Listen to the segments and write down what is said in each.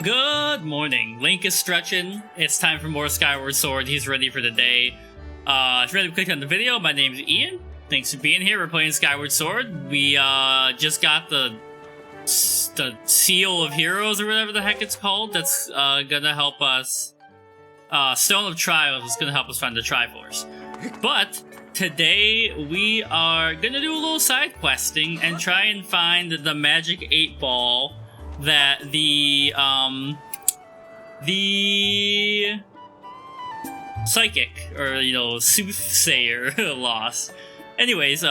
Good morning. Link is stretching. It's time for more Skyward Sword. He's ready for the day. If you're ready to click on the video, my name's Ian. Thanks for being here. We're playing Skyward Sword. We just got the Seal of Heroes or whatever the heck it's called. That's gonna help us. Stone of Trials is gonna help us find the Triforce. But today we are gonna do a little side questing and try and find the magic 8-ball that the psychic or soothsayer lost. Anyways,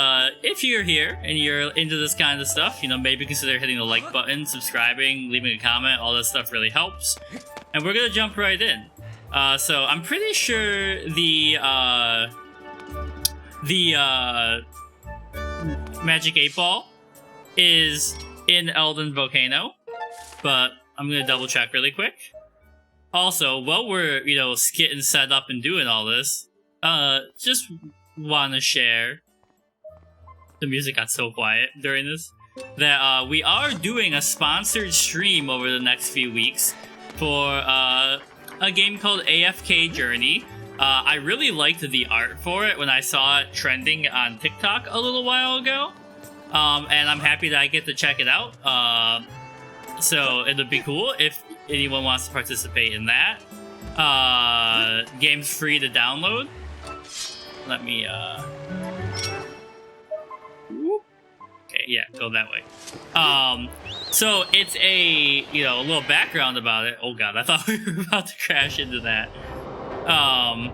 if you're here and you're into this kind of stuff, maybe consider hitting the like button, subscribing, leaving a comment. All that stuff really helps. And we're gonna jump right in. So I'm pretty sure the magic 8-ball is in Elden Volcano, but I'm gonna double check really quick. Also, while we're getting set up and doing all this, just want to share. The music got so quiet during this that we are doing a sponsored stream over the next few weeks for a game called AFK Journey. I really liked the art for it when I saw it trending on TikTok a little while ago, and I'm happy that I get to check it out. So it'll be cool if anyone wants to participate in that. Game's free to download. Let me okay, yeah, go that way. So it's a little background about it. Oh god, I thought we were about to crash into that. Are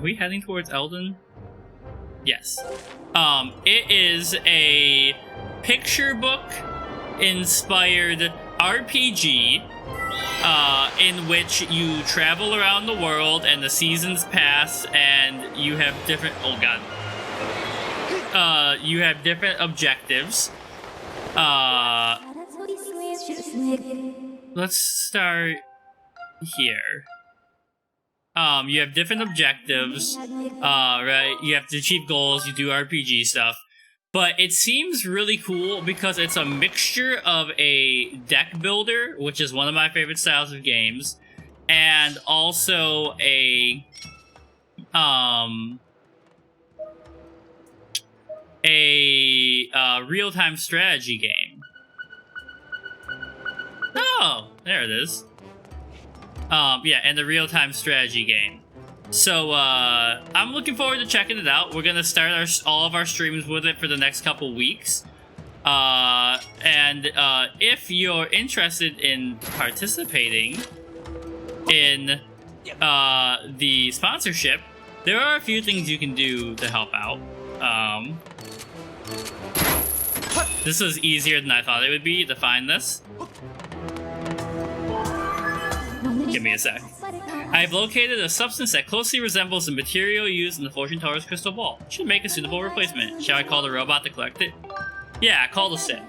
we heading towards Elden? Yes. It is a picture book inspired RPG in which you travel around the world and the seasons pass and you have different you have different objectives. Let's start here. You have different objectives, right? You have to achieve goals, you do RPG stuff. But it seems really cool because it's a mixture of a deck builder, which is one of my favorite styles of games, and also a real-time strategy game. Oh, there it is. Yeah, and the real-time strategy game. So, I'm looking forward to checking it out. We're gonna start all of our streams with it for the next couple weeks. And if you're interested in participating in the sponsorship, there are a few things you can do to help out. This was easier than I thought it would be to find this. Give me a sec. I've located a substance that closely resembles the material used in the fortune teller's crystal ball. Should make a suitable replacement. Shall I call the robot to collect it? Yeah, call the Sith.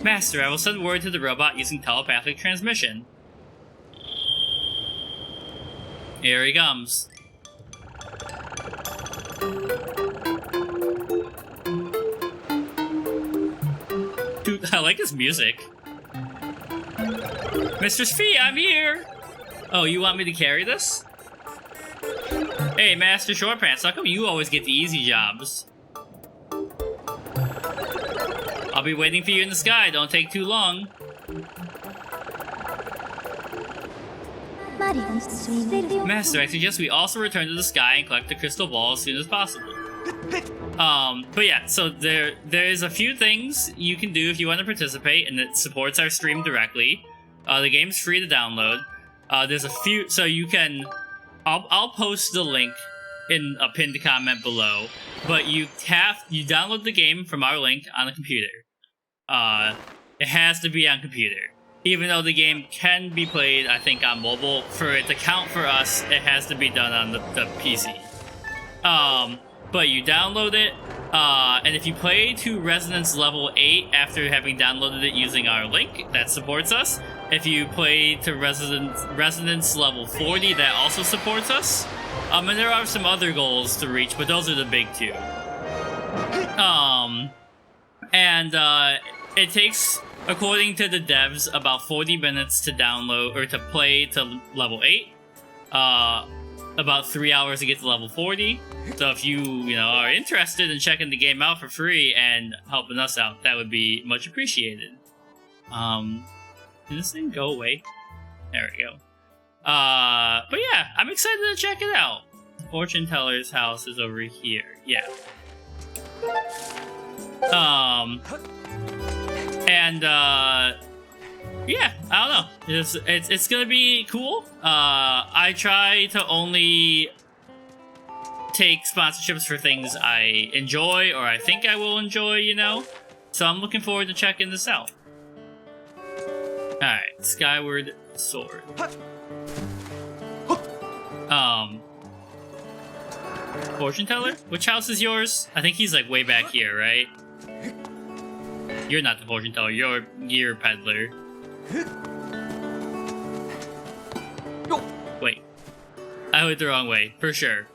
Master, I will send word to the robot using telepathic transmission. Here he comes. Dude, I like his music. Mr. Sphy, I'm here! Oh, you want me to carry this? Hey, Master Shortpants, how come you always get the easy jobs? I'll be waiting for you in the sky, don't take too long. Master, I suggest we also return to the sky and collect the crystal ball as soon as possible. But yeah, so there is a few things you can do if you want to participate, and it supports our stream directly. The game's free to download. There's a few, so you can, I'll post the link in a pinned comment below, but you download the game from our link on the computer. It has to be on computer. Even though the game can be played, I think, on mobile, for it to count for us, it has to be done on the PC. But you download it, and if you play to Resonance level 8 after having downloaded it using our link, that supports us. If you play to Resonance level 40, that also supports us. And there are some other goals to reach, but those are the big two. And it takes according to the devs, about 40 minutes to download or to play to level 8. About 3 hours to get to level 40. So if you are interested in checking the game out for free and helping us out, that would be much appreciated. Did this thing go away? There we go. But yeah, I'm excited to check it out. The fortune teller's house is over here. Yeah. Yeah, I don't know. It's gonna be cool. I try to only take sponsorships for things I enjoy or I think I will enjoy, So I'm looking forward to checking this out. Alright, Skyward Sword. Fortune teller? Which house is yours? I think he's like way back here, right? You're not the fortune teller, you're gear peddler. Wait. I went the wrong way, for sure.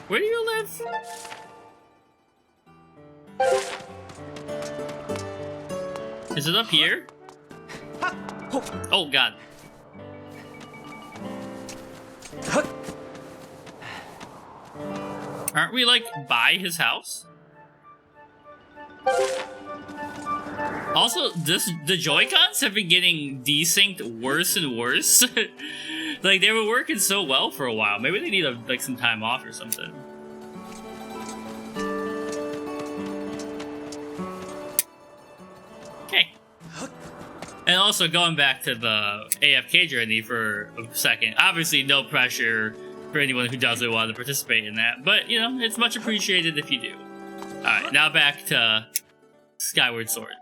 Where do you live? Is it up here? Oh god. Aren't we like by his house? Also, the Joy-Cons have been getting desynced worse and worse. Like, they were working so well for a while. Maybe they need some time off or something. Okay. And also, going back to the AFK journey for a second, obviously no pressure for anyone who doesn't want to participate in that, but, it's much appreciated if you do. Alright, now back to Skyward Sword.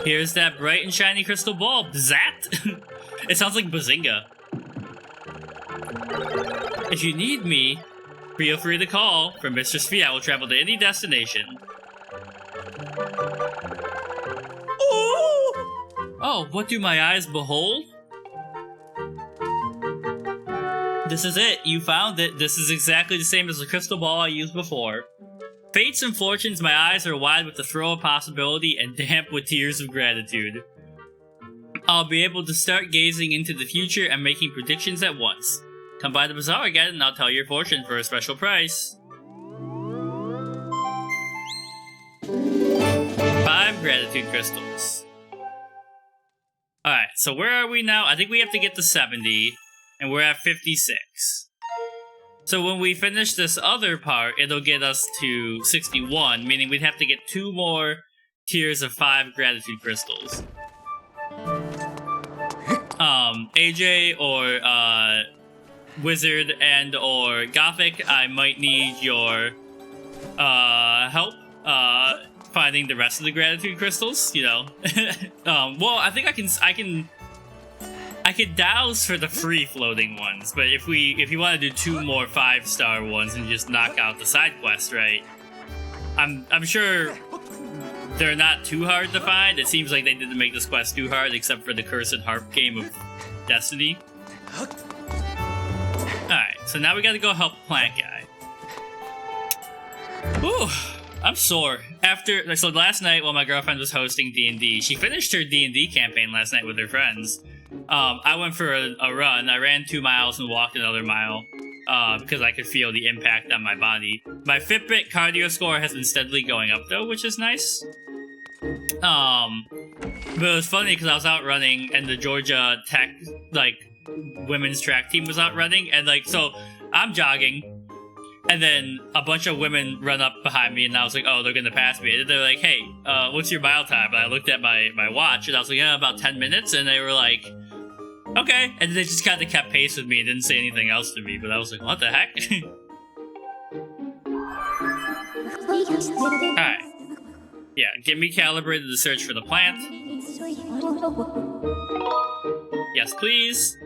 Here's that bright and shiny crystal ball. Zat! It sounds like Bazinga. If you need me, feel free to call. From Mr. Sphere, I will travel to any destination. Oh, what do my eyes behold? This is it. You found it. This is exactly the same as the crystal ball I used before. Fates and fortunes, my eyes are wide with the thrill of possibility and damp with tears of gratitude. I'll be able to start gazing into the future and making predictions at once. Come by the bazaar again and I'll tell your fortune for a special price. 5 gratitude crystals. Alright, so where are we now? I think we have to get to 70, and we're at 56. So when we finish this other part, it'll get us to 61, meaning we'd have to get 2 more tiers of 5 gratitude crystals. AJ or Wizard and or Gothic, I might need your help finding the rest of the gratitude crystals, well, I think I could douse for the free floating ones, but if you want to do 2 more 5-star ones and just knock out the side quest, right? I'm sure they're not too hard to find. It seems like they didn't make this quest too hard, except for the Cursed Harp game of Destiny. Alright, so now we gotta go help the plant guy. Ooh, I'm sore. So last night while my girlfriend was hosting D&D, she finished her D&D campaign last night with her friends. I went for a run. I ran 2 miles and walked another mile because I could feel the impact on my body. My Fitbit cardio score has been steadily going up though, which is nice. But it was funny because I was out running and the Georgia Tech women's track team was out running, and so I'm jogging and then a bunch of women run up behind me and I was like, oh, they're gonna pass me, and they're like, hey, what's your mile time? And I looked at my watch and I was like, yeah, about 10 minutes, and they were like, okay, and they just kind of kept pace with me and didn't say anything else to me, but I was like, what the heck? Alright. Yeah, get me calibrated to search for the plant. Yes, please.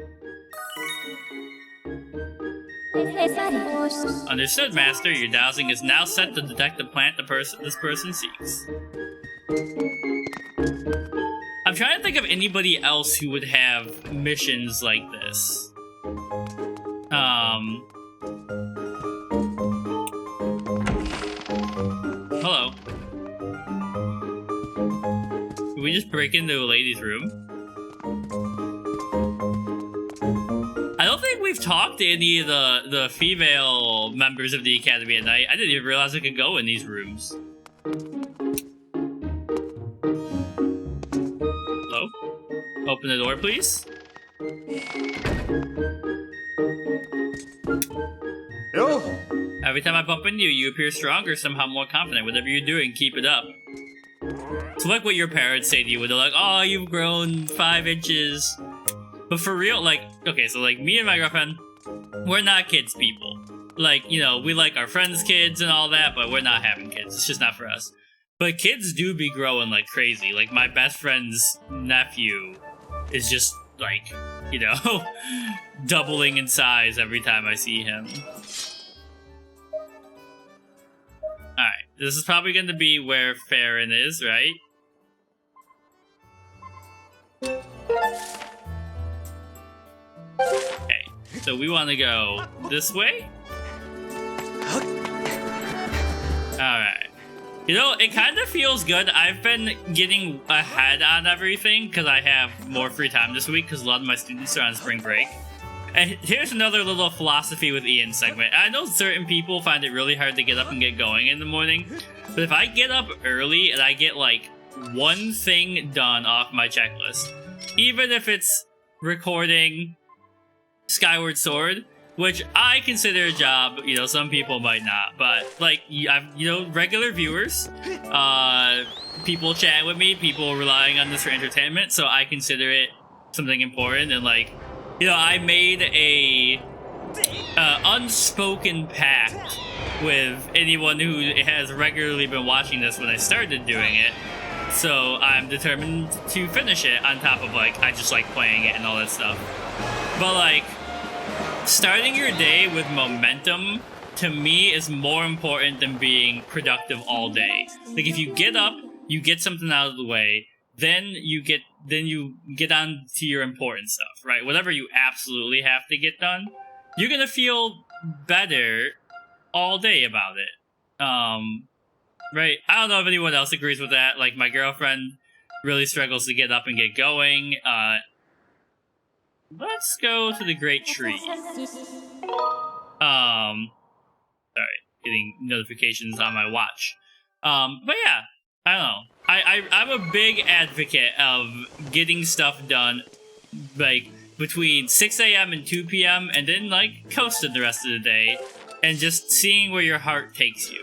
Understood, Master. Your dowsing is now set to detect the plant this person seeks. I'm trying to think of anybody else who would have missions like this. Can we just break into a lady's room? I don't think we've talked to any of the female members of the Academy at night. I didn't even realize I could go in these rooms. Hello? Open the door, please. Yo. Every time I bump into you, you appear stronger, somehow more confident. Whatever you're doing, keep it up. So like what your parents say to you, when they're like, oh, you've grown 5 inches. But for real, like, okay, so like me and my girlfriend, we're not kids people. Like, you know, we like our friends' kids and all that, but we're not having kids. It's just not for us. But kids do be growing like crazy. Like my best friend's nephew is just like, you know, doubling in size every time I see him. Alright, this is probably going to be where Farron is, right? Okay, so we want to go this way? Alright. You know, it kind of feels good. I've been getting ahead on everything because I have more free time this week because a lot of my students are on spring break. And here's another little philosophy with Ian's segment. I know certain people find it really hard to get up and get going in the morning, but if I get up early and I get like one thing done off my checklist, even if it's recording Skyward Sword, which I consider a job, you know, some people might not, but like, I've, you know, regular viewers, people chatting with me, people relying on this for entertainment, so I consider it something important. And like, you know, I made a unspoken pact with anyone who has regularly been watching this when I started doing it. So I'm determined to finish it on top of like, I just like playing it and all that stuff. But like, starting your day with momentum to me is more important than being productive all day. Like if you get up, you get something out of the way, then you get on to your important stuff, right? Whatever you absolutely have to get done, you're gonna feel better all day about it. Right? I don't know if anyone else agrees with that. Like my girlfriend really struggles to get up and get going. Let's go to the Great Tree. Sorry, getting notifications on my watch. But yeah, I don't know. I'm a big advocate of getting stuff done, like, between 6 a.m. and 2 p.m. and then, like, coasting the rest of the day, and just seeing where your heart takes you.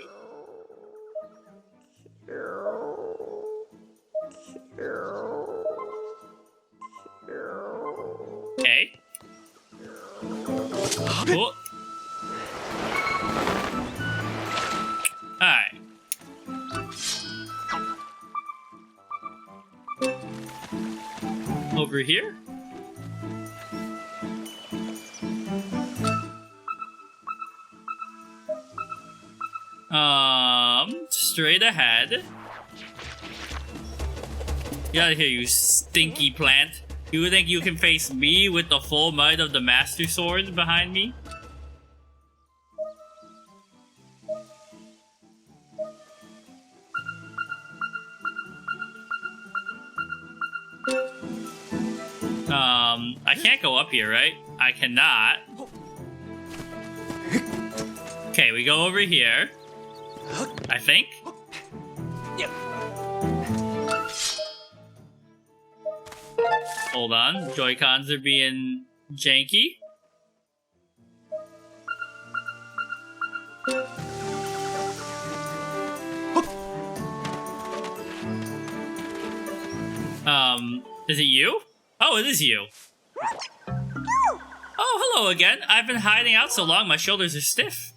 Okay. Cool. Alright. Over here? Straight ahead. Get out of here, you stinky plant. You think you can face me with the full might of the Master Sword behind me? I can't go up here, right? I cannot. Okay, we go over here. I think. Hold on, Joy-Cons are being janky. Is it you? Oh, it is you. Oh, hello again. I've been hiding out so long, my shoulders are stiff.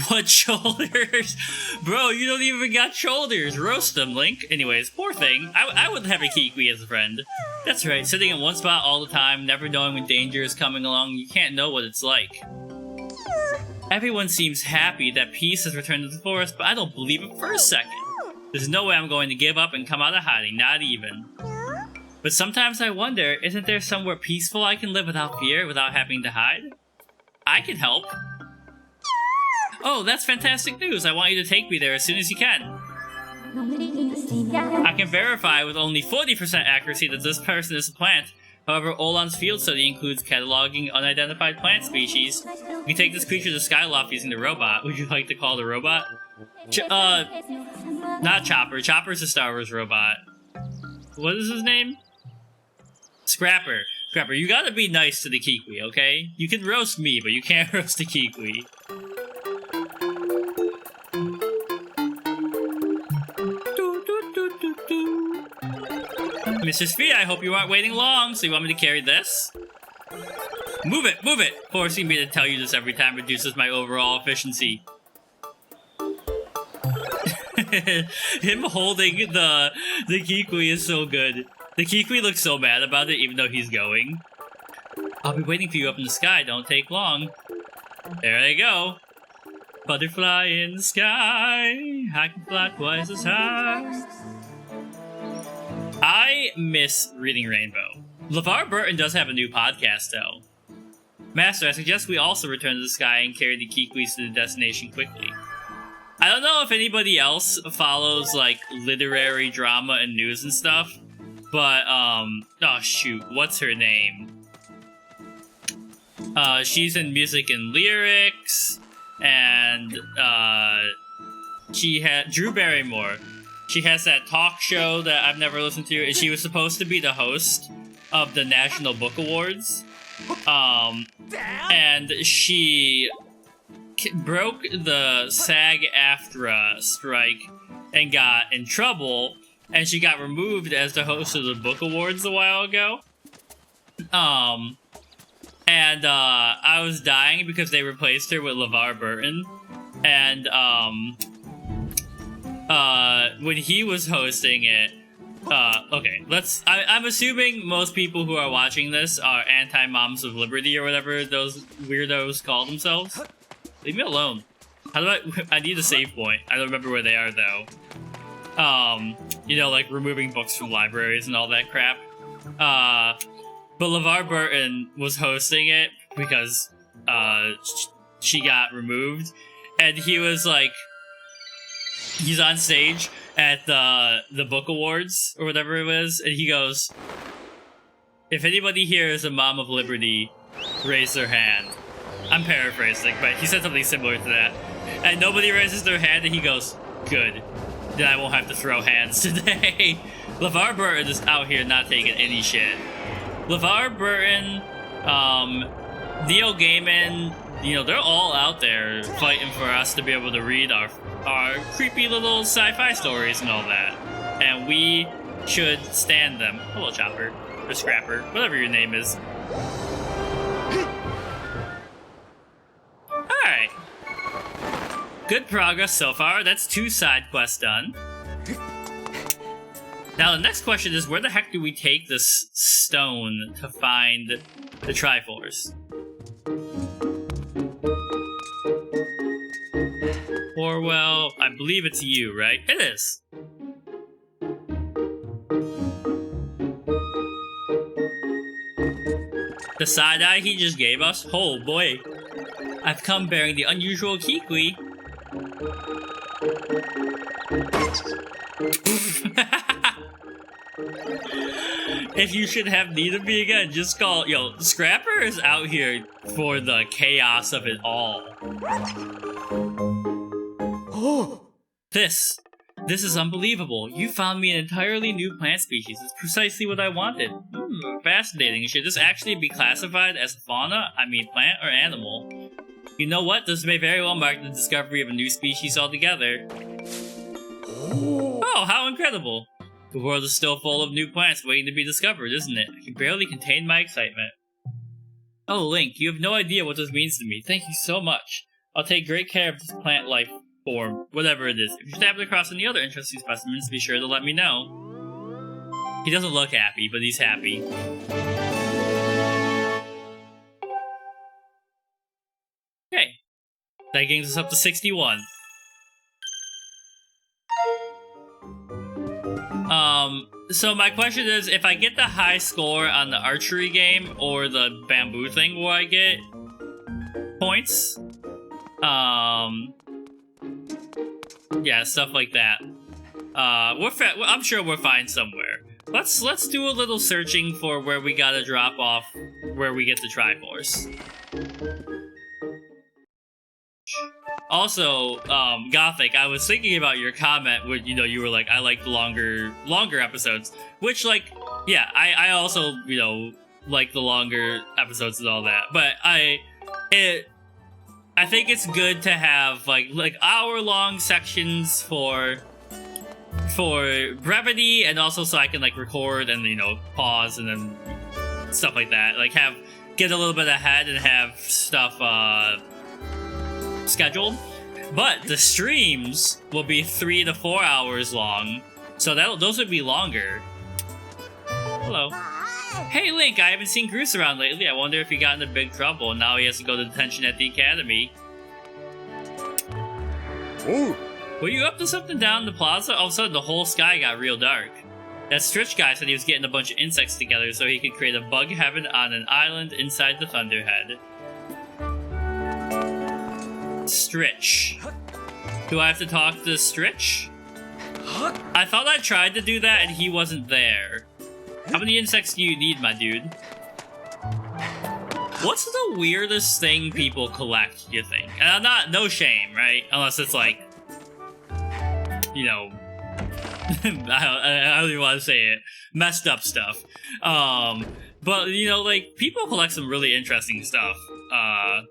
What shoulders? Bro, you don't even got shoulders. Roast them, Link. Anyways, poor thing. I would have a Kikwi as a friend. That's right, sitting in one spot all the time, never knowing when danger is coming along, you can't know what it's like. Everyone seems happy that peace has returned to the forest, but I don't believe it for a second. There's no way I'm going to give up and come out of hiding, not even. But sometimes I wonder, isn't there somewhere peaceful I can live without fear, without having to hide? I can help. Oh, that's fantastic news. I want you to take me there as soon as you can. I can verify with only 40% accuracy that this person is a plant. However, Olan's field study includes cataloging unidentified plant species. You can take this creature to Skyloft using the robot. Would you like to call the robot? Not Chopper. Chopper's a Star Wars robot. What is his name? Scrapper. Scrapper, you gotta be nice to the Kiwi, okay? You can roast me, but you can't roast the Kiwi. Mr. Speed, I hope you aren't waiting long, so you want me to carry this? Move it, move it! Forcing me to tell you this every time reduces my overall efficiency. Him holding the Kiwi is so good. The Kiwi looks so mad about it even though he's going. I'll be waiting for you up in the sky, don't take long. There they go. Butterfly in the sky, I can fly twice as high. I miss reading Rainbow. LeVar Burton does have a new podcast, though. Master, I suggest we also return to the sky and carry the Kikwis to the destination quickly. I don't know if anybody else follows, like, literary drama and news and stuff, but, oh shoot, what's her name? She's in music and lyrics, and, she had Drew Barrymore. She has that talk show that I've never listened to, and she was supposed to be the host of the National Book Awards. And she broke the SAG-AFTRA strike and got in trouble, and she got removed as the host of the Book Awards a while ago. And I was dying because they replaced her with LeVar Burton, and when he was hosting it, okay, I'm assuming most people who are watching this are anti-moms of liberty or whatever those weirdos call themselves. Leave me alone. How do I need a save point. I don't remember where they are, though. You know, like removing books from libraries and all that crap. But LeVar Burton was hosting it because, she got removed. And he was like, he's on stage at the Book Awards, or whatever it was, and he goes, if anybody here is a mom of liberty, raise their hand. I'm paraphrasing, but he said something similar to that. And nobody raises their hand, and he goes, good. Then I won't have to throw hands today. LeVar Burton is out here not taking any shit. LeVar Burton, Neil Gaiman, you know, they're all out there fighting for us to be able to read our creepy little sci-fi stories and all that. And we should stand them. Hello, Chopper. Or Scrapper. Whatever your name is. Alright. Good progress so far. That's 2 side quests done. Now, the next question is, where the heck do we take this stone to find the Triforce? Orwell, I believe it's you, right? It is. The side-eye he just gave us? Oh boy. I've come bearing the unusual Kiwi. If you should have need of me again, just call... Yo, Scrapper is out here for the chaos of it all. This is unbelievable. You found me an entirely new plant species. It's precisely what I wanted. Fascinating. Should this actually be classified as fauna? I mean, plant or animal? You know what? This may very well mark the discovery of a new species altogether. Oh, how incredible. The world is still full of new plants waiting to be discovered, isn't it? I can barely contain my excitement. Oh, Link, you have no idea what this means to me. Thank you so much. I'll take great care of this plant life form, whatever it is. If you stumble across any other interesting specimens, be sure to let me know. He doesn't look happy, but he's happy. Okay. That brings us up to 61. So my question is, if I get the high score on the archery game or the bamboo thing, will I get points? Yeah, stuff like that. I'm sure we're fine somewhere. Let's do a little searching for where we gotta drop off, where we get the Triforce. Also, Gothic, I was thinking about your comment where, you know, you were like, I like the longer episodes. Which, like, yeah, I also, you know, like the longer episodes and all that. But I think it's good to have, like hour-long sections for brevity, and also so I can, like, record and, you know, pause and then stuff like that. Like, get a little bit ahead and have stuff, scheduled, but the streams will be 3 to 4 hours long, so those would be longer. Hello. Hey Link, I haven't seen Groose around lately. I wonder if he got into big trouble and now he has to go to detention at the academy. Ooh. Were you up to something down in the plaza? All of a sudden the whole sky got real dark. That Stritch guy said he was getting a bunch of insects together so he could create a bug heaven on an island inside the Thunderhead. Stritch. Do I have to talk to Stritch? I thought I tried to do that and he wasn't there. How many insects do you need, my dude? What's the weirdest thing people collect, you think? And I'm no shame, right? Unless it's like, you know, I don't even want to say it. Messed up stuff. But, you know, like, people collect some really interesting stuff. I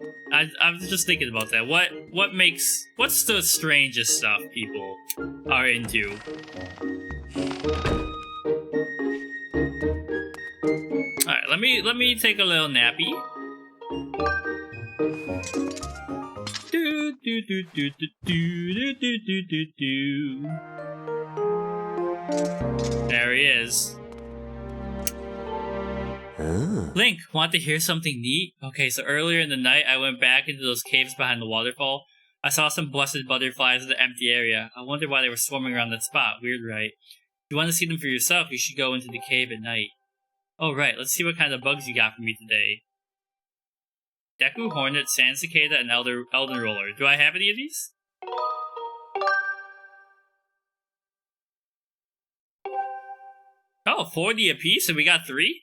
was just thinking about that. What's the strangest stuff people are into? Alright, let me take a little nappy. There he is. Link, want to hear something neat? Okay, so earlier in the night, I went back into those caves behind the waterfall. I saw some blessed butterflies in the empty area. I wonder why they were swarming around that spot. Weird, right? If you want to see them for yourself, you should go into the cave at night. Oh, right, let's see what kind of bugs you got for me today. Deku, Hornet, Sand Cicada, and Elden Roller. Do I have any of these? Oh, 40 apiece, and we got 3?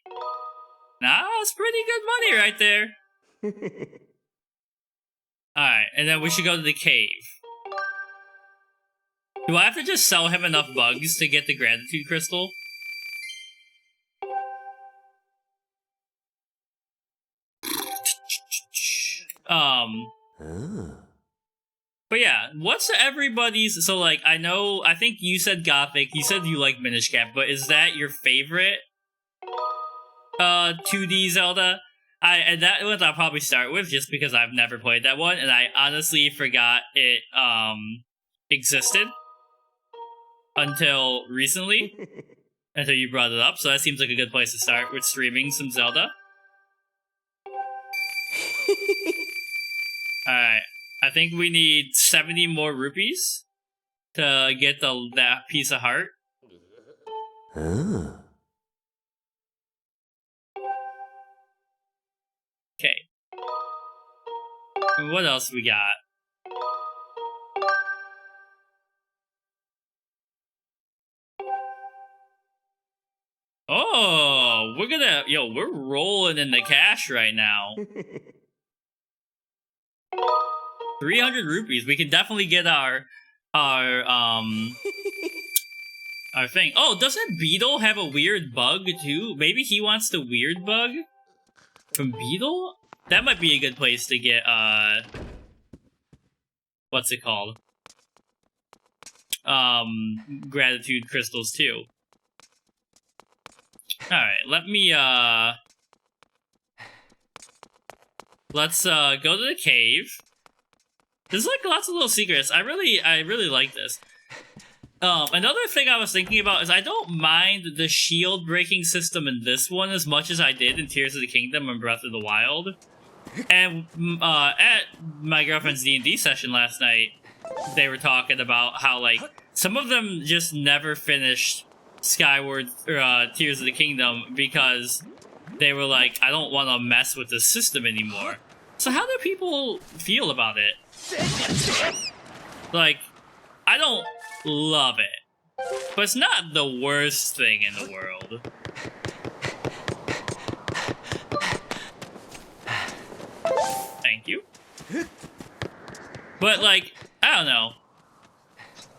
Nah, that's pretty good money right there. Alright, and then we should go to the cave. Do I have to just sell him enough bugs to get the gratitude crystal? But yeah, what's everybody's... So, like, I think you said Gothic, you said you like Minish Cap, but is that your favorite 2D Zelda? And that one I'll probably start with, just because I've never played that one, and I honestly forgot it, existed until recently, until you brought it up, so that seems like a good place to start with streaming some Zelda. Alright, I think we need 70 more rupees to get that piece of heart. Okay. And what else we got? Oh, we're rolling in the cash right now. 300 rupees. We can definitely get our thing. Oh, doesn't Beetle have a weird bug too? Maybe he wants the weird bug from Beetle? That might be a good place to get what's it called? Gratitude crystals too. Alright, let me let's go to the cave. There's like lots of little secrets. I really like this. Another thing I was thinking about is I don't mind the shield breaking system in this one as much as I did in Tears of the Kingdom and Breath of the Wild. And at my girlfriend's D&D session last night, they were talking about how like some of them just never finished Skyward or Tears of the Kingdom because they were like, I don't want to mess with the system anymore. So how do people feel about it? Like, I don't love it. But it's not the worst thing in the world. Thank you. But, like, I don't know.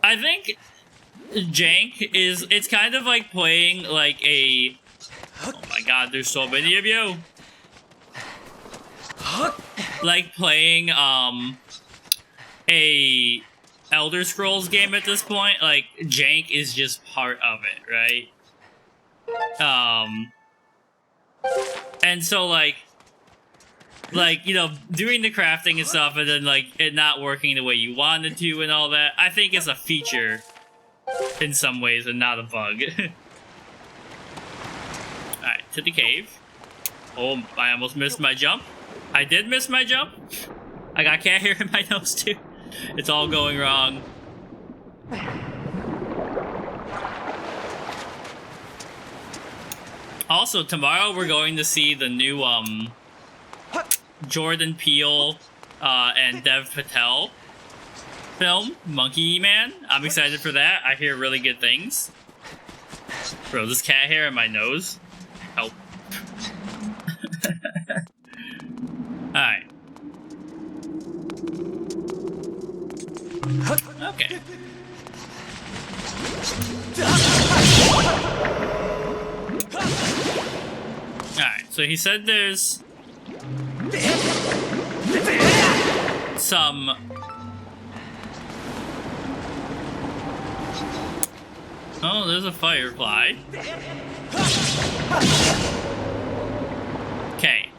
I think jank is, it's kind of like playing, like, a... Oh my god, there's so many of you! Like playing, a Elder Scrolls game at this point. Like, jank is just part of it, right? And so, like, you know, doing the crafting and stuff and then, like, it not working the way you wanted to and all that, I think it's a feature in some ways and not a bug. Alright, to the cave. Oh, I almost missed my jump. I did miss my jump. I got cat hair in my nose, too. It's all going wrong. Also, tomorrow we're going to see the new, Jordan Peele, and Dev Patel film, Monkey Man. I'm excited for that. I hear really good things. Bro, this cat hair in my nose. Help. Alright. Okay. Alright, so he said there's some... Oh, there's a firefly. Okay.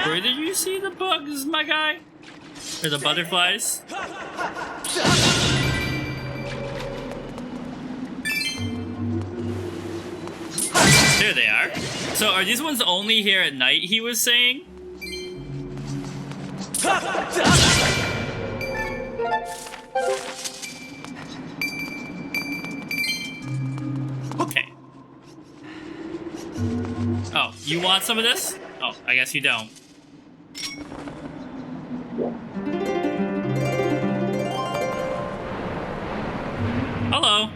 Where did you see the bugs, my guy? Or the butterflies? There they are. So are these ones only here at night, he was saying? Okay. Oh, you want some of this? Oh, I guess you don't. Hello.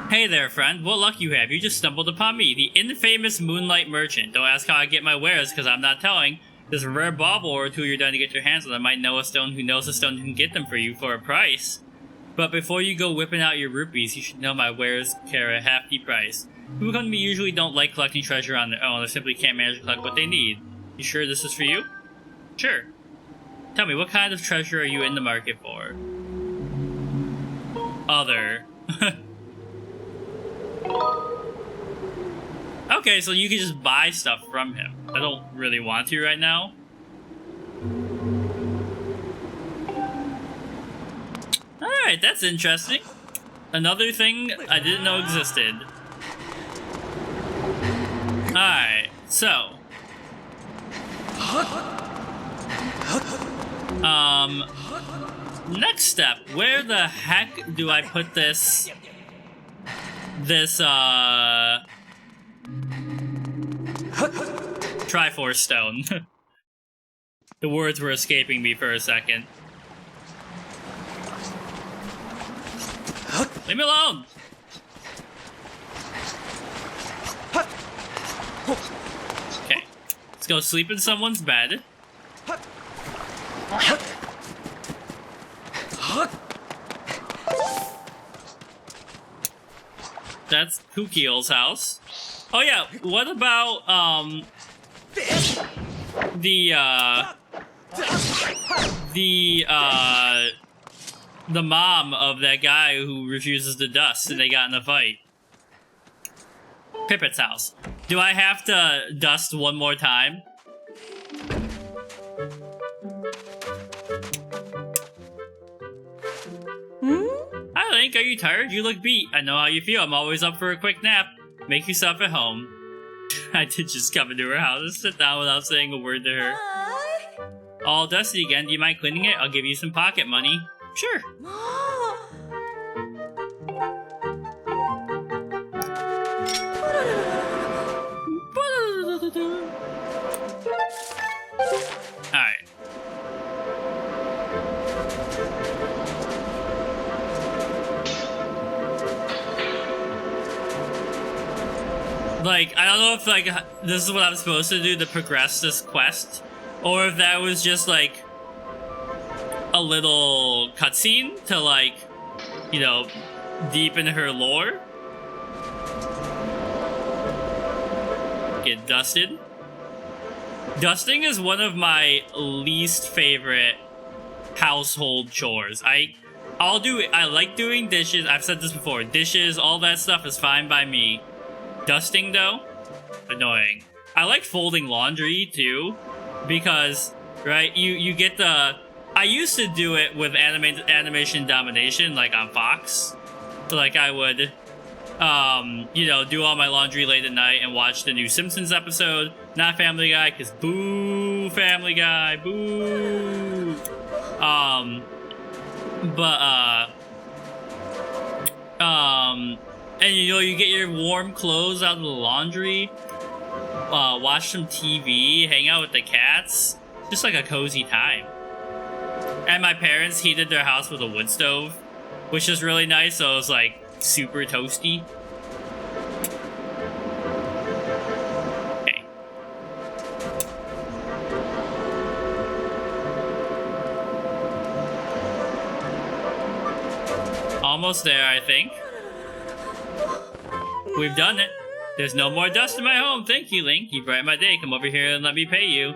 Hey there, friend. What luck you have. You just stumbled upon me, the infamous Moonlight Merchant. Don't ask how I get my wares, because I'm not telling. There's a rare bauble or two you're done to get your hands on. I might know a stone who knows a stone who can get them for you for a price. But before you go whipping out your rupees, you should know my wares carry a hefty price. People come to me usually don't like collecting treasure on their own, or simply can't manage to collect what they need. You sure this is for you? Sure. Tell me, what kind of treasure are you in the market for? Other. Okay, so you can just buy stuff from him. I don't really want to right now. Alright, that's interesting. Another thing I didn't know existed. Alright, so. Next step. Where the heck do I put this Triforce Stone? The words were escaping me for a second. Leave me alone! Okay. Let's go sleep in someone's bed. That's Kukiel's house. Oh yeah, what about, the mom of that guy who refuses to dust and they got in a fight? Pippet's house. Do I have to dust one more time? Hi, Link. Are you tired? You look beat. I know how you feel. I'm always up for a quick nap. Make yourself at home. I did just come into her house and sit down without saying a word to her. Hi. All dusty again. Do you mind cleaning it? I'll give you some pocket money. Sure. Like, I don't know if, like, this is what I'm supposed to do to progress this quest, or if that was just, like, a little cutscene to, like, you know, deepen her lore. Get dusted. Dusting is one of my least favorite household chores. I like doing dishes. I've said this before. Dishes, all that stuff is fine by me. Dusting, though, annoying. I like folding laundry, too, because, right, you get the... I used to do it with animation domination, like on Fox. Like, I would, you know, do all my laundry late at night and watch the new Simpsons episode. Not Family Guy, because boo, Family Guy, boo. And you know, you get your warm clothes out of the laundry, watch some TV, hang out with the cats. Just like a cozy time. And my parents heated their house with a wood stove, which is really nice, so it was like super toasty. Okay. Almost there, I think. We've done it. There's no more dust in my home. Thank you, Link. You brightened my day. Come over here and let me pay you.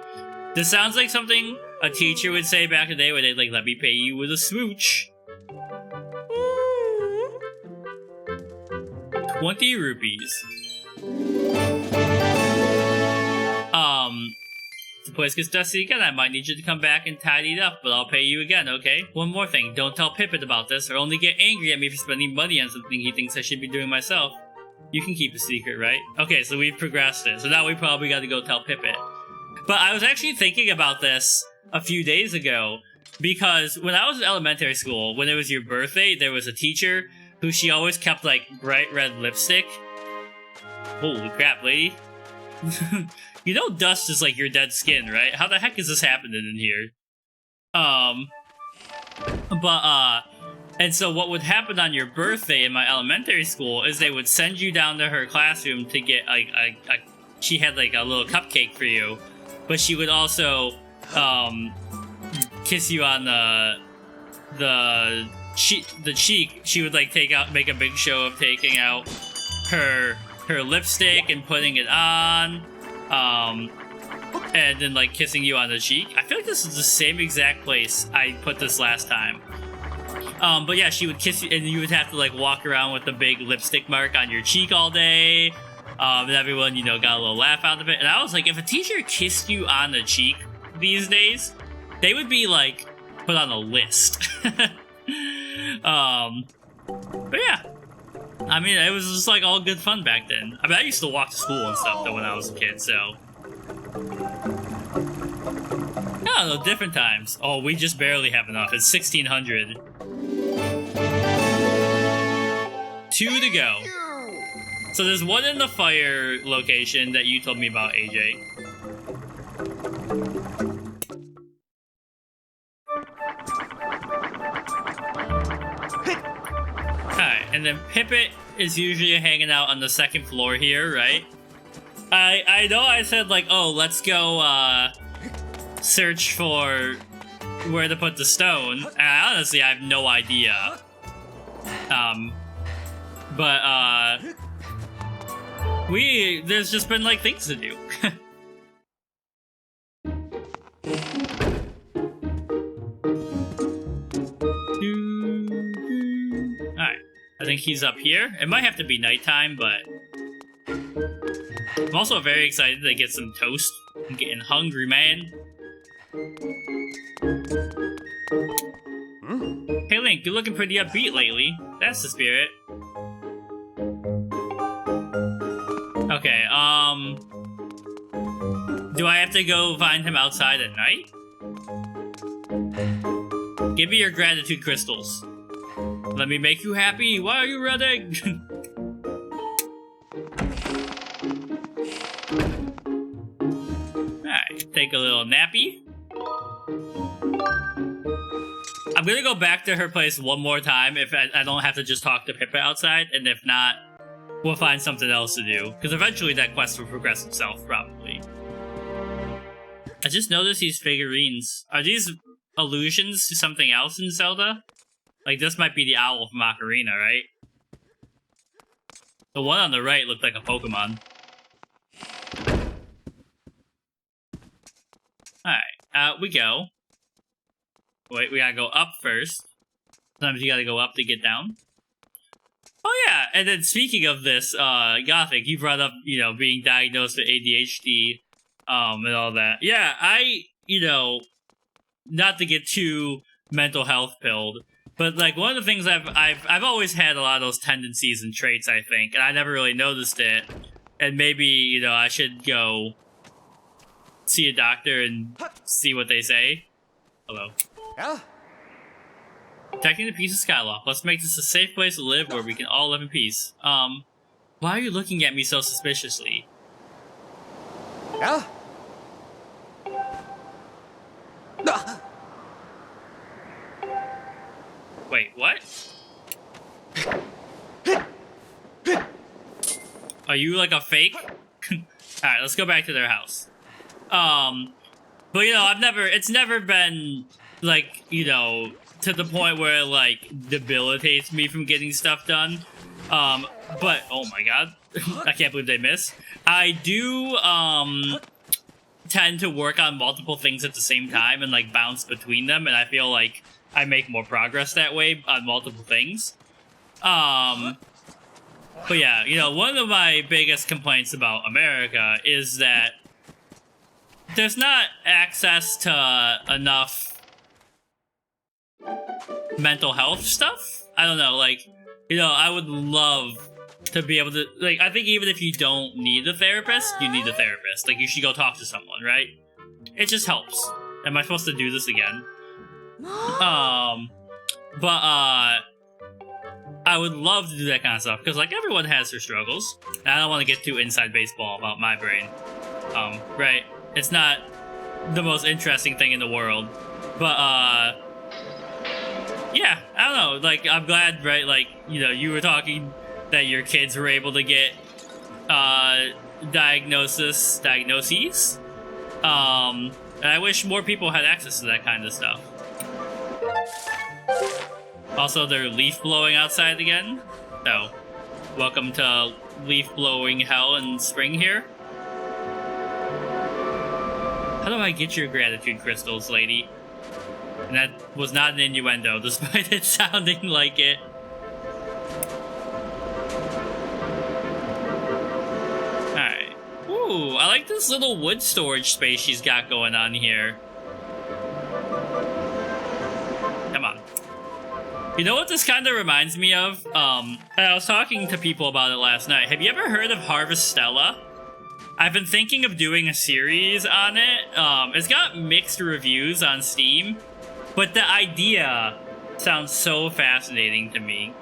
This sounds like something a teacher would say back in the day where they'd like, let me pay you with a smooch. 20 rupees. If the place gets dusty again, I might need you to come back and tidy it up, but I'll pay you again, okay? One more thing, don't tell Pippin about this, or only get angry at me for spending money on something he thinks I should be doing myself. You can keep a secret, right? Okay, so we've progressed it, so now we probably gotta go tell Pippin. But I was actually thinking about this a few days ago, because when I was in elementary school, when it was your birthday, there was a teacher who she always kept, like, bright red lipstick. Holy crap, lady. You know dust is like your dead skin, right? How the heck is this happening in here? And so what would happen on your birthday in my elementary school is they would send you down to her classroom to get, like, she had, like, a little cupcake for you. But she would also, kiss you on the cheek. She would, like, make a big show of taking out her lipstick and putting it on, and then, like, kissing you on the cheek. I feel like this is the same exact place I put this last time. But yeah, she would kiss you, and you would have to, like, walk around with the big lipstick mark on your cheek all day. And everyone, you know, got a little laugh out of it. And I was like, if a teacher kissed you on the cheek these days, they would be, like, put on a list. But yeah. I mean, it was just, like, all good fun back then. I mean, I used to walk to school and stuff, though, when I was a kid, so... I don't know, different times. Oh, we just barely have enough. It's 1,600. 2 to go. So there's one in the fire location that you told me about, AJ. Alright, and then Pippin is usually hanging out on the second floor here, right? I know I said, like, oh, let's go, search for where to put the stone. And honestly, I have no idea. There's just been, like, things to do. Alright, I think he's up here. It might have to be nighttime, but... I'm also very excited to get some toast. I'm getting hungry, man. Hey, Link, you're looking pretty upbeat lately. That's the spirit. Okay, do I have to go find him outside at night? Give me your gratitude crystals. Let me make you happy. Why are you running? Alright, take a little nappy. I'm gonna go back to her place one more time if I don't have to just talk to Pippa outside, and if not, we'll find something else to do. Because eventually that quest will progress itself, probably. I just noticed these figurines. Are these allusions to something else in Zelda? Like, this might be the owl from Ocarina, right? The one on the right looked like a Pokemon. Alright, out we go. Wait, we gotta go up first. Sometimes you gotta go up to get down. Oh yeah, and then speaking of this, Gothic, you brought up, you know, being diagnosed with ADHD, and all that. Yeah, not to get too mental health pilled, but like one of the things I've always had a lot of those tendencies and traits, I think, and I never really noticed it. And maybe, you know, I should go see a doctor and see what they say. Hello. Yeah? Protecting the peace of Skyloft. Let's make this a safe place to live where we can all live in peace. Why are you looking at me so suspiciously? Yeah? Wait, what? Are you like a fake? Alright, let's go back to their house. But you know, it's never been, like, you know, to the point where it, like, debilitates me from getting stuff done. But, oh my god, I can't believe they missed. I do, tend to work on multiple things at the same time and, like, bounce between them, and I feel like I make more progress that way on multiple things. But yeah, you know, one of my biggest complaints about America is that there's not access to enough mental health stuff. I don't know, like, you know, I would love to be able to, like, I think even if you don't need a therapist, you need a therapist. Like, you should go talk to someone, right? It just helps. Am I supposed to do this again? I would love to do that kind of stuff, because, like, everyone has their struggles. And I don't want to get too inside baseball about my brain. Right? It's not the most interesting thing in the world. But, yeah, I don't know. Like, I'm glad, right, like, you know, you were talking that your kids were able to get, diagnoses. And I wish more people had access to that kind of stuff. Also, they're leaf blowing outside again. So, welcome to leaf blowing hell in spring here. How do I get your gratitude crystals, lady? And that was not an innuendo, despite it sounding like it. Alright. Ooh, I like this little wood storage space she's got going on here. Come on. You know what this kind of reminds me of? I was talking to people about it last night. Have you ever heard of Harvestella? I've been thinking of doing a series on it. It's got mixed reviews on Steam, but the idea sounds so fascinating to me.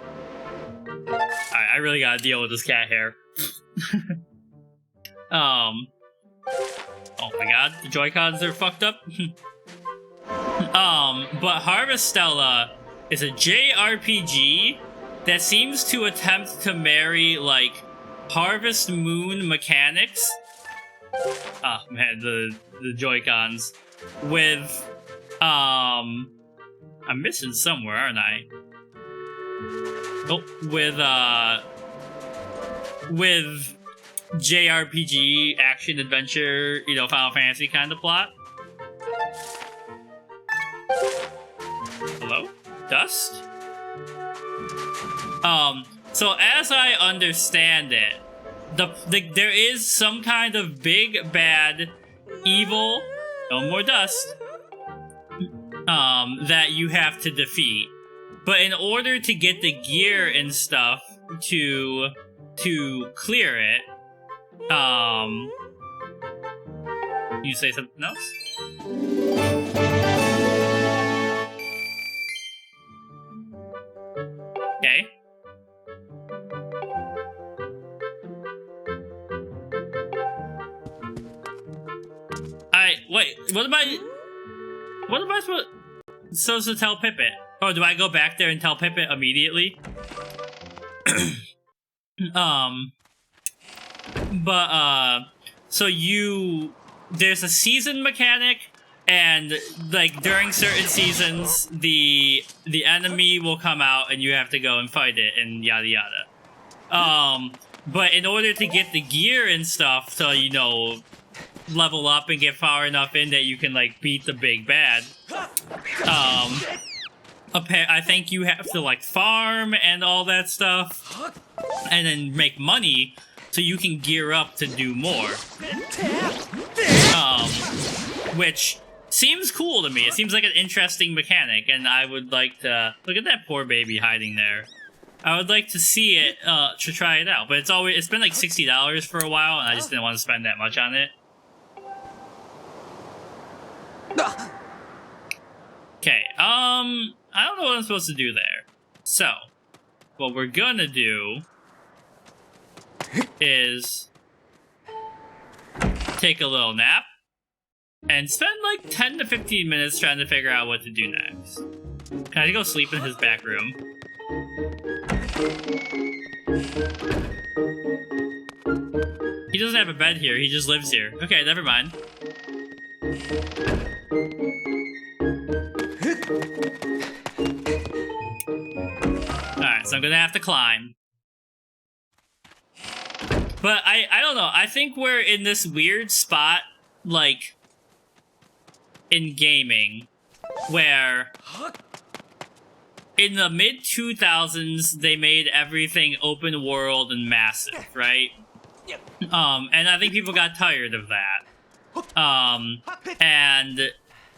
Alright, I really gotta deal with this cat hair. Oh my god, the Joy-Cons are fucked up. But Harvestella is a JRPG that seems to attempt to marry, like, Harvest Moon mechanics. Oh man, the Joy-Cons with I'm missing somewhere, aren't I? Oh, with JRPG action adventure, you know, Final Fantasy kind of plot. Hello? Dust? So as I understand it, there is some kind of big, bad, evil, no more dust, that you have to defeat. But in order to get the gear and stuff to clear it, you say something else? Okay. Wait, what am I supposed to tell Pippet? Oh, do I go back there and tell Pippet immediately? So there's a season mechanic, and like during certain seasons, the enemy will come out and you have to go and fight it and yada yada. But in order to get the gear and stuff to, you know, level up and get far enough in that you can like beat the big bad, I think you have to like farm and all that stuff, and then make money so you can gear up to do more. Which seems cool to me. It seems like an interesting mechanic, and I would like to look at that poor baby hiding there. I would like to see it to try it out, but it's been like $60 for a while, and I just didn't want to spend that much on it. Okay, I don't know what I'm supposed to do there. So, what we're gonna do is take a little nap and spend like 10 to 15 minutes trying to figure out what to do next. Can I go sleep in his back room? He doesn't have a bed here, he just lives here. Okay, never mind. Alright, so I'm gonna have to climb. But I don't know, I think we're in this weird spot, like, in gaming, where in the mid-2000s, they made everything open world and massive, right? And I think people got tired of that. And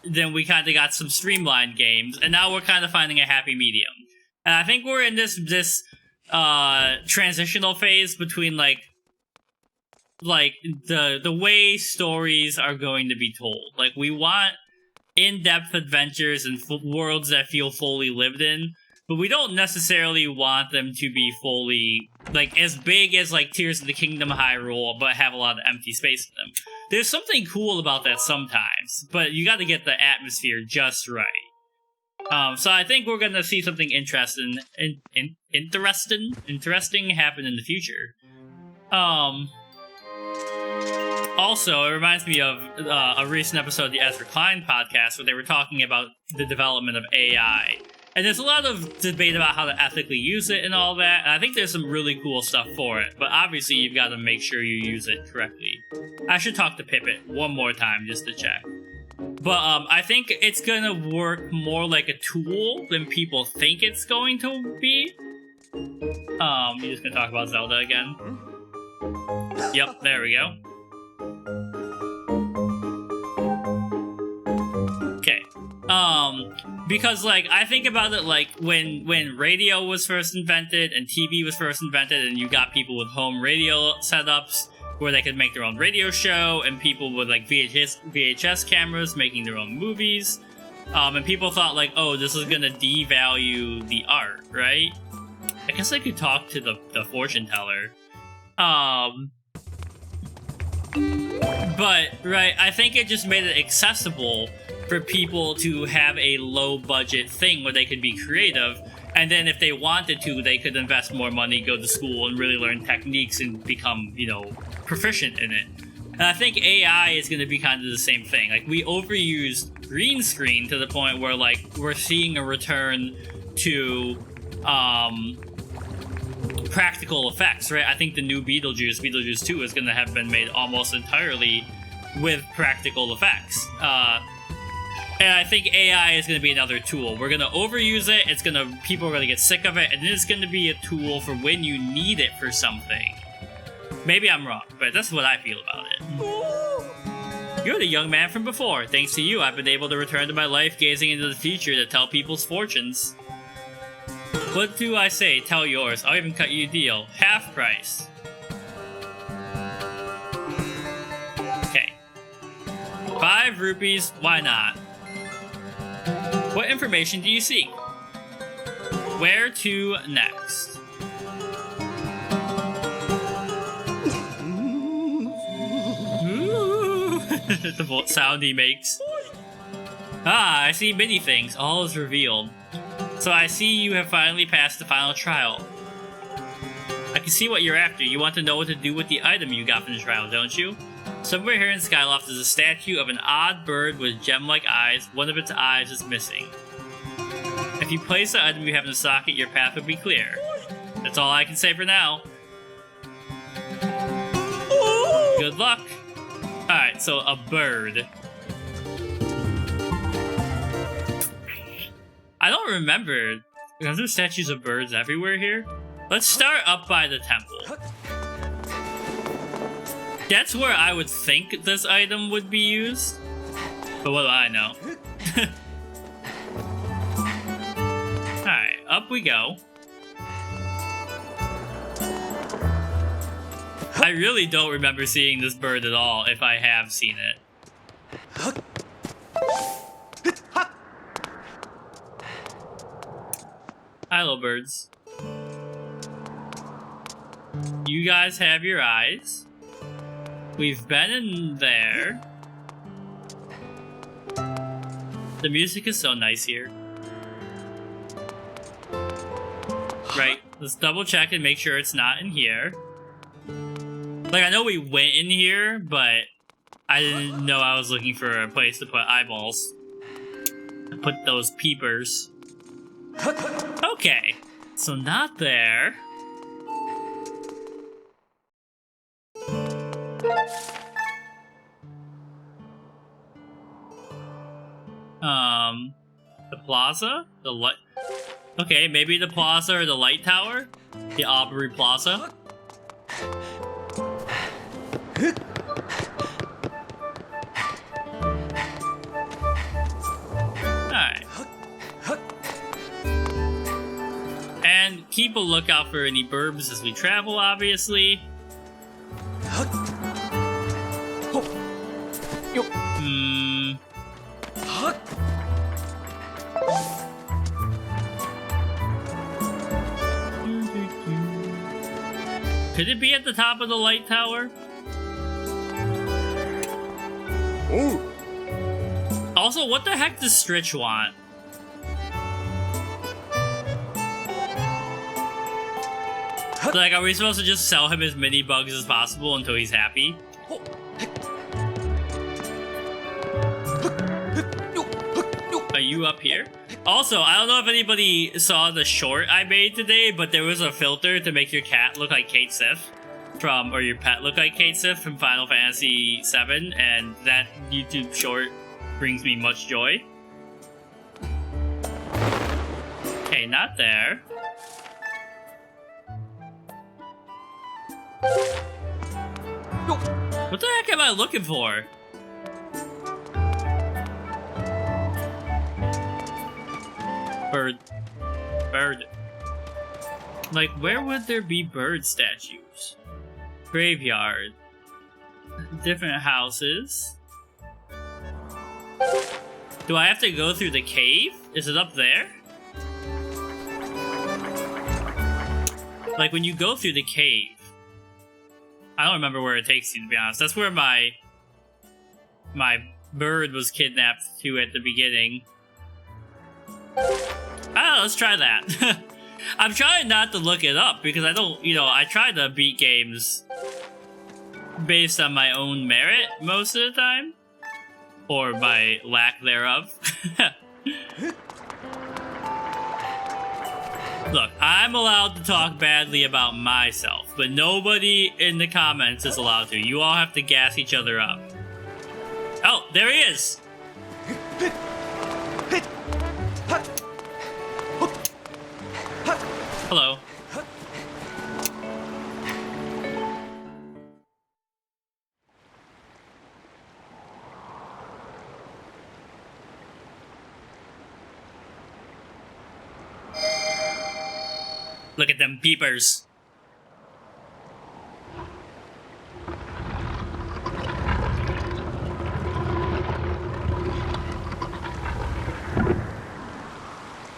then we kind of got some streamlined games, and now we're kind of finding a happy medium. And I think we're in this transitional phase between, like the way stories are going to be told. Like, we want in-depth adventures and worlds that feel fully lived in, but we don't necessarily want them to be fully, like, as big as, like, Tears of the Kingdom Hyrule, but have a lot of empty space in them. There's something cool about that sometimes, but you gotta get the atmosphere just right. So I think we're gonna see something interesting happen in the future. Also, it reminds me of a recent episode of the Ezra Klein podcast where they were talking about the development of AI. And there's a lot of debate about how to ethically use it and all that, and I think there's some really cool stuff for it, but obviously you've got to make sure you use it correctly. I should talk to Pippet one more time just to check. But I think it's gonna work more like a tool than people think it's going to be. You're just gonna talk about Zelda again? Yep, there we go. Okay. Because, like, I think about it like when radio was first invented and TV was first invented, and you got people with home radio setups where they could make their own radio show, and people with, like, VHS cameras making their own movies. And people thought, like, oh, this is gonna devalue the art, right? I guess I could talk to the fortune teller. But, right, I think it just made it accessible for people to have a low-budget thing where they could be creative, and then if they wanted to, they could invest more money, go to school, and really learn techniques and become, you know, proficient in it. And I think AI is going to be kind of the same thing. Like, we overused green screen to the point where, like, we're seeing a return to, practical effects, right? I think the new Beetlejuice 2, is going to have been made almost entirely with practical effects. And I think AI is going to be another tool. We're going to overuse it, people are going to get sick of it, and then it's going to be a tool for when you need it for something. Maybe I'm wrong, but that's what I feel about it. You're the young man from before. Thanks to you, I've been able to return to my life gazing into the future to tell people's fortunes. What do I say? Tell yours. I'll even cut you a deal. Half price. Okay. 5 rupees, why not? What information do you seek? Where to next? Ooh. The sound he makes. Ah, I see many things. All is revealed. So I see you have finally passed the final trial. I can see what you're after. You want to know what to do with the item you got from the trial, don't you? Somewhere here in Skyloft is a statue of an odd bird with gem-like eyes. One of its eyes is missing. If you place the item you have in the socket, your path will be clear. That's all I can say for now. Good luck. Alright, so a bird. I don't remember. Are there statues of birds everywhere here? Let's start up by the temple. That's where I would think this item would be used. But what do I know? Alright, up we go. I really don't remember seeing this bird at all, if I have seen it. Hi, little birds. You guys have your eyes. We've been in there. The music is so nice here. Right, let's double check and make sure it's not in here. Like, I know we went in here, but I didn't know I was looking for a place to put eyeballs. Put those peepers. Okay, so not there. The plaza? The light... Okay, maybe the plaza or the light tower? The Aubrey Plaza? Alright. And keep a lookout for any burbs as we travel, obviously. Could it be at the top of the light tower? Ooh. Also, what the heck does Stritch want? Like, are we supposed to just sell him as many bugs as possible until he's happy? Are you up here? Also, I don't know if anybody saw the short I made today, but there was a filter to make your cat look like Kate Sith from, or your pet look like Kate Sith from Final Fantasy VII, and that YouTube short brings me much joy. Okay, not there. What the heck am I looking for? Bird. Bird. Like, where would there be bird statues? Graveyard. Different houses. Do I have to go through the cave? Is it up there? Like, when you go through the cave... I don't remember where it takes you, to be honest. That's where my bird was kidnapped to at the beginning. Ah, let's try that. I'm trying not to look it up because I don't, I try to beat games based on my own merit most of the time. Or my lack thereof. Look, I'm allowed to talk badly about myself, but nobody in the comments is allowed to. You all have to gas each other up. Oh, there he is! Hello. Look at them peepers.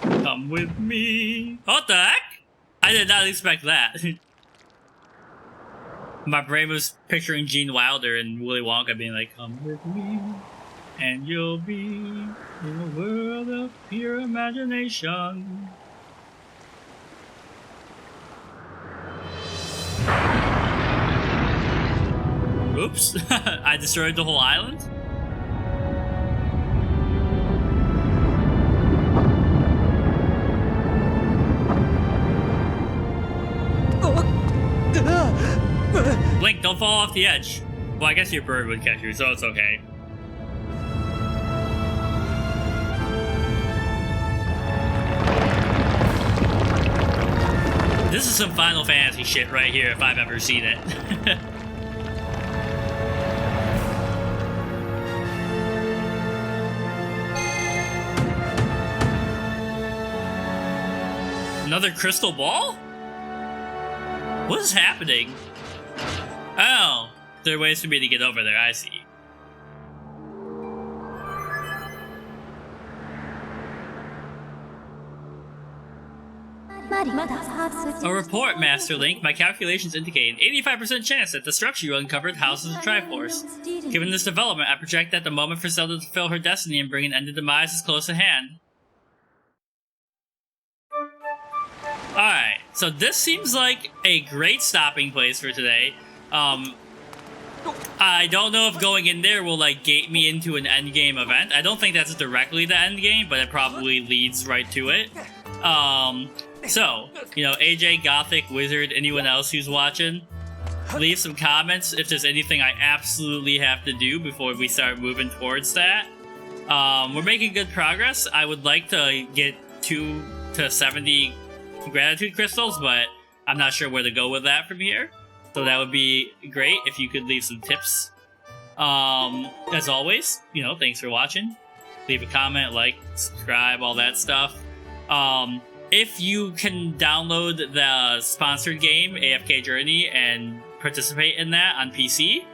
Come with me. What the heck? I did not expect that. My brain was picturing Gene Wilder and Willy Wonka being like, come with me, and you'll be in a world of pure imagination. Oops, I destroyed the whole island? Link, don't fall off the edge. Well, I guess your bird would catch you, so it's okay. This is some Final Fantasy shit right here, if I've ever seen it. Another crystal ball? What is happening? Oh, there are ways for me to get over there, I see. A report, Master Link. My calculations indicate an 85% chance that the structure you uncovered houses a Triforce. Given this development, I project that the moment for Zelda to fulfill her destiny and bring an end to demise is close at hand. Alright, so this seems like a great stopping place for today. I don't know if going in there will, like, gate me into an endgame event. I don't think that's directly the endgame, but it probably leads right to it. So, you know, AJ, Gothic, Wizard, anyone else who's watching, leave some comments if there's anything I absolutely have to do before we start moving towards that. We're making good progress. I would like to get 2 to 70 gratitude crystals, but I'm not sure where to go with that from here. So that would be great if you could leave some tips. As always, you know, thanks for watching. Leave a comment, like, subscribe, all that stuff. If you can download the sponsored game, AFK Journey, and participate in that on PC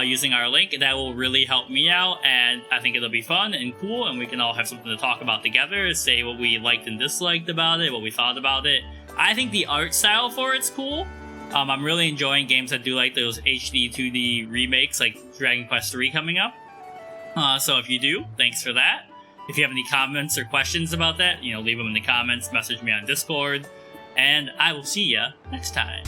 using our link, that will really help me out, and I think it'll be fun and cool, and we can all have something to talk about together, say what we liked and disliked about it, what we thought about it. I think the art style for it's cool. I'm really enjoying games that do like those HD 2D remakes, like Dragon Quest III coming up. So if you do, thanks for that. If you have any comments or questions about that, you know, leave them in the comments, message me on Discord, and I will see ya next time.